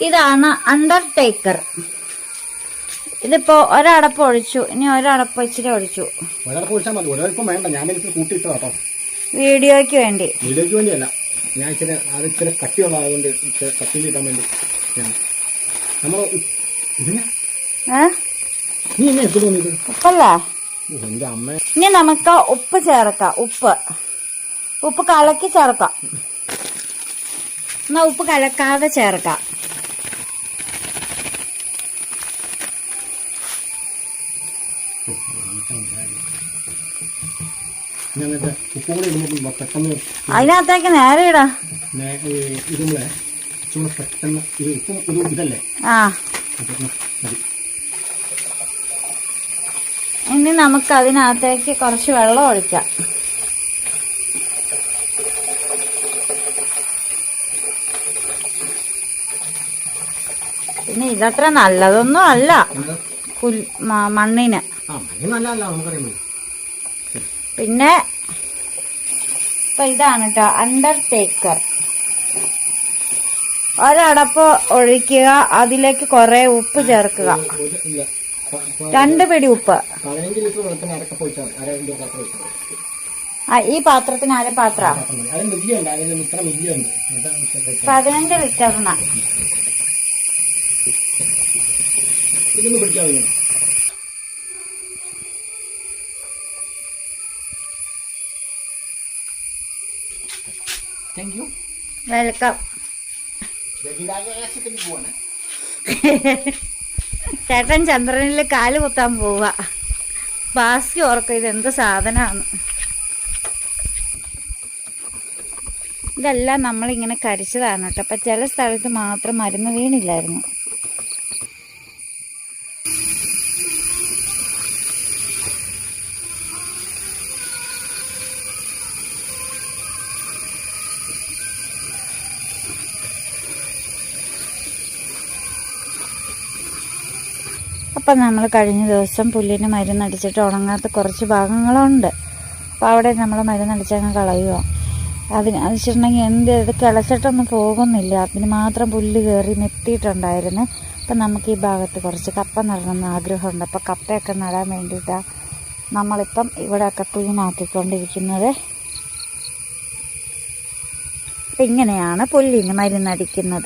ഇതാണ് അണ്ടർടേക്കർ. ഇതിപ്പോ ഒരടപ്പ് ഒഴിച്ചു, ഇനി ഒരടപ്പ് ഇച്ചിരി ഒഴിച്ചു. വീഡിയോയ്ക്ക് വേണ്ടി. വീഡിയോയ്ക്ക് വേണ്ടിയല്ല, ഞാൻ ഇച്ചിരി കട്ടിയുള്ളതുകൊണ്ട് കട്ടിയിൽ ഇടാൻ വേണ്ടി. ഉപ്പല്ലേ? ഇനി നമുക്ക് ഉപ്പ് ചേർക്കാം. ഉപ്പ് കലക്കി ചേർക്കാം. എന്നാ ഉപ്പ് കലക്കാതെ ചേർക്കാം. അതിനകത്തേക്ക് നേരെ ഇടാ. ഇനി നമുക്ക് അതിനകത്തേക്ക് കുറച്ച് വെള്ളം ഒഴിക്കാം. പിന്നെ ഇതത്ര നല്ലതൊന്നും അല്ല മണ്ണിന്. പിന്നെ ഇപ്പൊ ഇതാണ് കേട്ടോ അണ്ടർടേക്കർ. ഒരടപ്പ് ഒഴിക്കുക, അതിലേക്ക് കുറെ ഉപ്പ് ചേർക്കുക. 2 പിടി ഉപ്പ്. ഈ പാത്രത്തിന് അര പാത്ര 15 ലിറ്ററിന്. വെൽക്കം. ചേട്ടൻ ചന്ദ്രനില് കാല് കുത്താൻ പോവുക. ബാസ്കി ഓർക്കും ഇതെന്ത് സാധനമാണ്. ഇതെല്ലാം നമ്മളിങ്ങനെ കരിച്ചതാണ് കേട്ടോ. അപ്പം ചില സ്ഥലത്ത് മാത്രം മരുന്ന് വീണില്ലായിരുന്നു. അപ്പം നമ്മൾ കഴിഞ്ഞ ദിവസം പുല്ലിന് മരുന്നടിച്ചിട്ട് ഉണങ്ങാത്ത കുറച്ച് ഭാഗങ്ങളുണ്ട്. അപ്പോൾ അവിടെ നമ്മൾ മരുന്നടിച്ചങ്ങ് കളയുക. അതിന് വെച്ചിട്ടുണ്ടെങ്കിൽ ഇത് കിളച്ചിട്ടൊന്നും പോകുന്നില്ല. അതിന് മാത്രം പുല്ല് കയറി മെത്തിയിട്ടുണ്ടായിരുന്നു. അപ്പം നമുക്ക് ഈ ഭാഗത്ത് കുറച്ച് കപ്പ നടണമെന്ന് ആഗ്രഹമുണ്ട്. അപ്പോൾ കപ്പയൊക്കെ നടാൻ വേണ്ടിയിട്ടാണ് നമ്മളിപ്പം ഇവിടെയൊക്കെ ക്ലീനാക്കിക്കൊണ്ടിരിക്കുന്നത്. അപ്പം ഇങ്ങനെയാണ് പുല്ലിന് മരുന്നടിക്കുന്നത്.